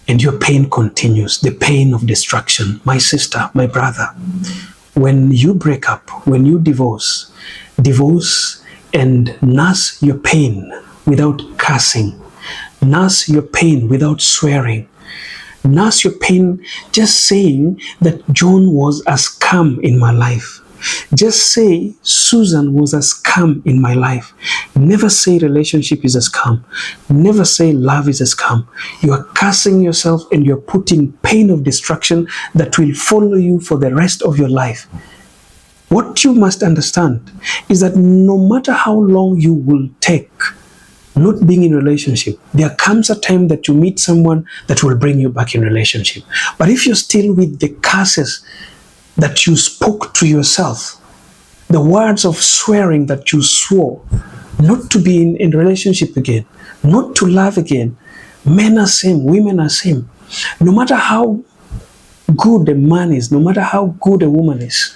and your pain continues, the pain of destruction. My sister, my brother, when you break up, when you divorce and nurse your pain without cursing, nurse your pain without swearing, nurse your pain just saying that John was a scam in my life. Just say Susan was a scam in my life. Never say relationship is a scam. Never say love is a scam. You are cursing yourself and you're putting pain of destruction that will follow you for the rest of your life. What you must understand is that no matter how long you will take not being in a relationship, there comes a time that you meet someone that will bring you back in relationship. But if you're still with the curses that you spoke to yourself, the words of swearing that you swore not to be in relationship again, not to love again, men are same, women are same. No matter how good a man is, no matter how good a woman is,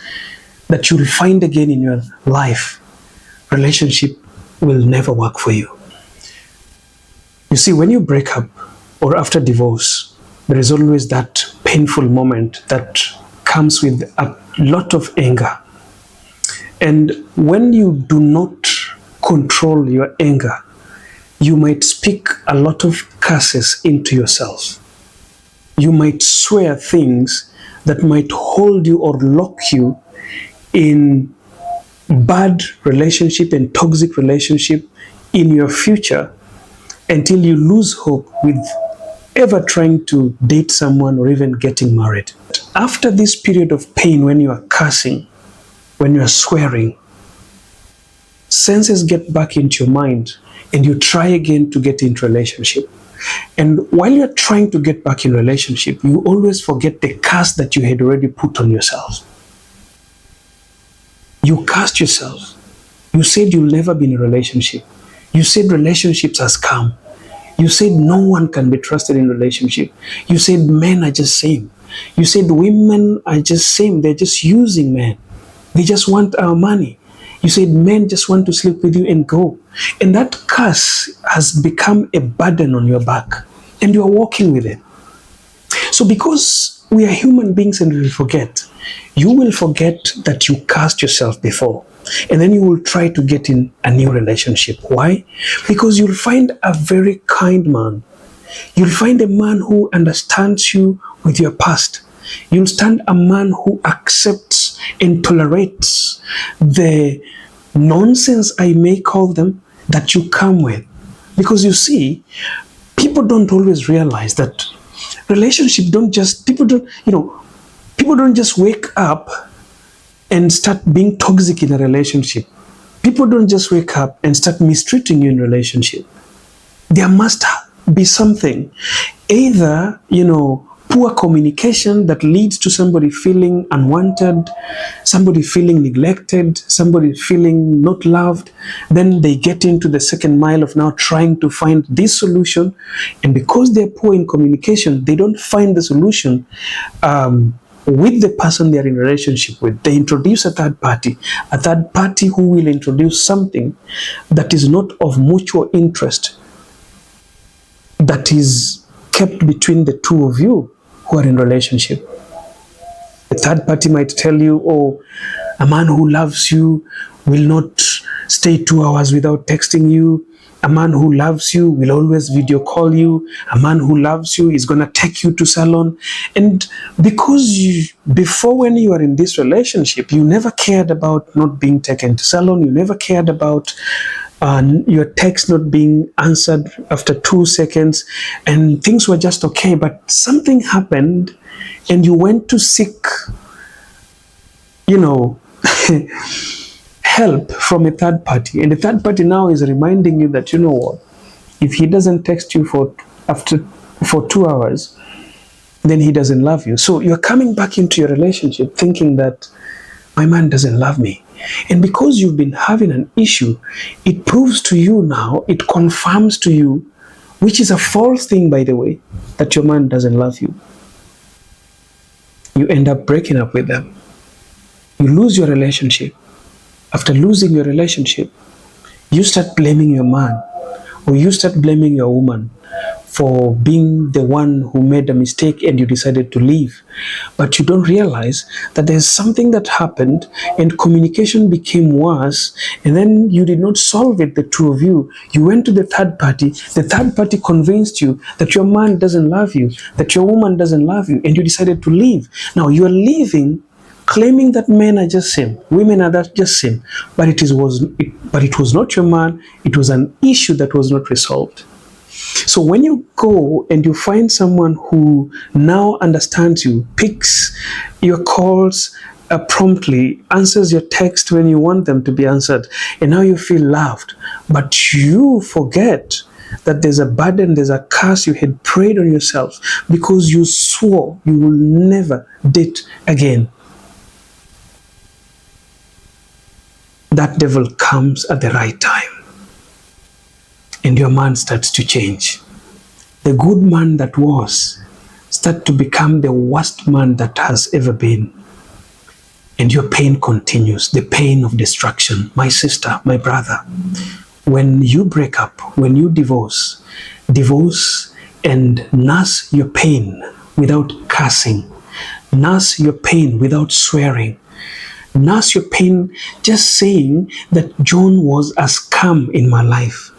that you'll find again in your life, relationship will never work for you. You see, when you break up or after divorce, there is always that painful moment that comes with a lot of anger. And when you do not control your anger, you might speak a lot of curses into yourself. You might swear things that might hold you or lock you in bad relationship and toxic relationship in your future until you lose hope with ever trying to date someone or even getting married. After this period of pain, when you are cursing, when you are swearing, senses get back into your mind and you try again to get into relationship. And while you're trying to get back in relationship, you always forget the curse that you had already put on yourself. You cursed yourself. You said you'll never be in a relationship. You said relationships are scam. You said no one can be trusted in relationship. You said men are just same. You said women are just same. They're just using men. They just want our money. You said men just want to sleep with you and go. And that curse has become a burden on your back. And you are walking with it. So because we are human beings and we will forget, you will forget that you cursed yourself before. And then you will try to get in a new relationship. Why? Because you'll find a very kind man. You'll find a man who understands you with your past. You'll find a man who accepts and tolerates the nonsense, I may call them, that you come with. Because you see, people don't always realize that people don't just wake up and start being toxic in a relationship. People don't just wake up and start mistreating you in a relationship. There must be something. Either, poor communication that leads to somebody feeling unwanted, somebody feeling neglected, somebody feeling not loved. Then they get into the second mile of now trying to find this solution. And because they're poor in communication, they don't find the solution with the person they're in a relationship with. They introduce a third party who will introduce something that is not of mutual interest, that is kept between the two of you who are in a relationship. The third party might tell you, oh, a man who loves you will not stay 2 hours without texting you. A man who loves you will always video call you. A man who loves you is going to take you to salon. And because before when you are in this relationship, you never cared about not being taken to salon. You never cared about your text not being answered after 2 seconds, and things were just okay. But something happened and you went to seek, help from a third party, and the third party now is reminding you that, if he doesn't text you for 2 hours, then he doesn't love you. So you're coming back into your relationship thinking that my man doesn't love me. And because you've been having an issue, it proves to you now, it confirms to you, which is a false thing, by the way, that your man doesn't love you. You end up breaking up with them. You lose your relationship. After losing your relationship, you start blaming your man, or you start blaming your woman for being the one who made a mistake and you decided to leave. But you don't realize that there's something that happened and communication became worse, and then you did not solve it, the two of you. You went to the third party. The third party convinced you that your man doesn't love you, that your woman doesn't love you, and you decided to leave. Now you are leaving claiming that men are just same, women are that just same, but it was not your man. It was an issue that was not resolved. So when you go and you find someone who now understands you, picks your calls promptly, answers your text when you want them to be answered, and now you feel loved, but you forget that there's a burden, there's a curse you had prayed on yourself because you swore you will never date again. That devil comes at the right time, and your man starts to change. The good man that was starts to become the worst man that has ever been. And your pain continues, the pain of destruction. My sister, my brother, when you break up, when you divorce and nurse your pain without cursing, nurse your pain without swearing, nurse your pain just saying that John was a scam in my life.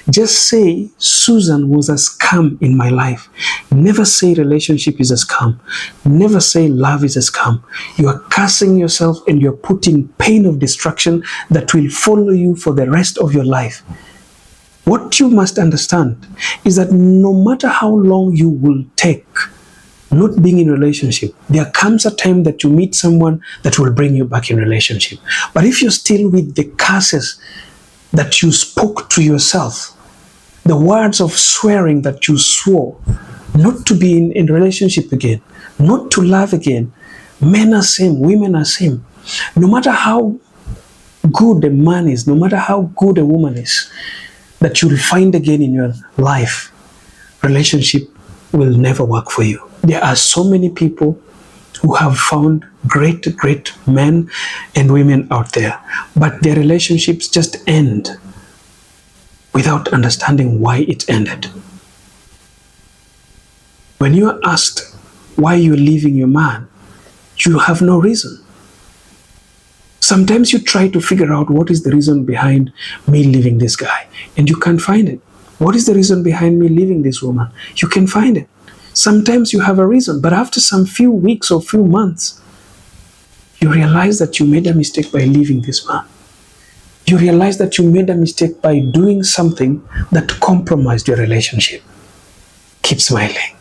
Just say Susan was a scam in my life. Never say relationship is a scam. Never say love is a scam. You are cursing yourself and you're putting pain of destruction that will follow you for the rest of your life. What you must understand is that no matter how long you will take not being in a relationship, there comes a time that you meet someone that will bring you back in relationship. But if you're still with the curses that you spoke to yourself, the words of swearing that you swore not to be in relationship again, not to love again, men are same, women are same. No matter how good a man is, no matter how good a woman is, that you'll find again in your life, relationship will never work for you. There are so many people who have found great men and women out there, but their relationships just end without understanding why it ended. When you are asked why you're leaving your man, you have no reason. Sometimes you try to figure out what is the reason behind me leaving this guy, and you can't find it. What is the reason behind me leaving this woman? You can find it. Sometimes you have a reason, but after some few weeks or few months, you realize that you made a mistake by leaving this man. You realize that you made a mistake by doing something that compromised your relationship. Keep smiling.